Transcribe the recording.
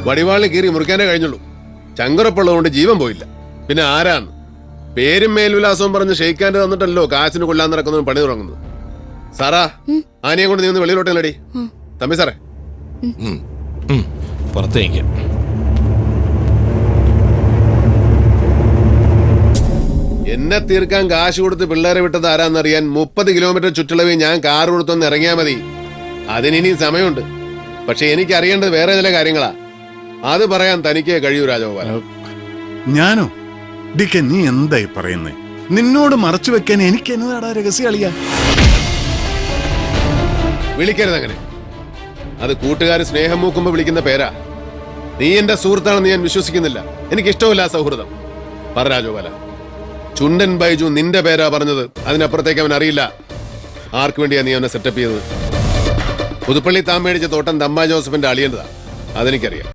വടിവാളിൽ കീറി മുറിക്കാനേ കഴിഞ്ഞുള്ളൂ. ചങ്കുറപ്പുള്ളതുകൊണ്ട് ജീവൻ പോയില്ല. പിന്നെ ആരാന്ന് പേരും മേൽവിലാസവും പറഞ്ഞ് ഷെയ്ക്കാൻ്റെ തന്നിട്ടല്ലോ കാശിന് കൊല്ലാൻ നടക്കുന്നവൻ പണി തുടങ്ങുന്നത്. സാറാ, ആനയെ കൊണ്ട് നീ ഒന്ന് വെളിയിലോട്ടല്ലടി. തമ്പി സാറേ, പുറത്തേക്ക്. എന്നെ തീർക്കാൻ കാശ് കൊടുത്ത് പിള്ളേരെ വിട്ടത് ആരാന്നറിയാൻ 30 കിലോമീറ്റർ ചുറ്റളവിൽ ഞാൻ കാർ കൊടുത്തൊന്ന് ഇറങ്ങിയാൽ മതി. അതിനിനിയും സമയമുണ്ട്. പക്ഷെ എനിക്ക് അറിയേണ്ടത് വേറെ ചില കാര്യങ്ങളാ. അത് പറയാൻ തനിക്ക് കഴിയൂ രാജഗോപാലൻ. ഞാനോ? ഡിക്കെ, നീ എന്തായി പറയുന്നേ? നിന്നോട് മറച്ചു വെക്കാൻ എനിക്ക് എന്നതാടാ രഹസ്യം അളിയാ? വിളിക്കരുതങ്ങനെ. അത് കൂട്ടുകാർ സ്നേഹം മൂക്കുമ്പോ വിളിക്കുന്ന പേരാ. നീ എന്റെ സുഹൃത്താണെന്ന് ഞാൻ വിശ്വസിക്കുന്നില്ല. എനിക്കിഷ്ടമില്ല ആ സൗഹൃദം. പറ രാജഗോപാല, ചുണ്ടൻ ബൈജു നിന്റെ പേരാ പറഞ്ഞത്. അതിനപ്പുറത്തേക്ക് അവൻ അറിയില്ല. ആർക്ക് വേണ്ടിയാ നീ അവനെ സെറ്റപ്പ് ചെയ്തത്? പുതുപ്പള്ളി താൻ മേടിച്ച തോട്ടം തമ്പാ ജോസഫിന്റെ അളിയൻ്റെതാ. അതെനിക്കറിയാം.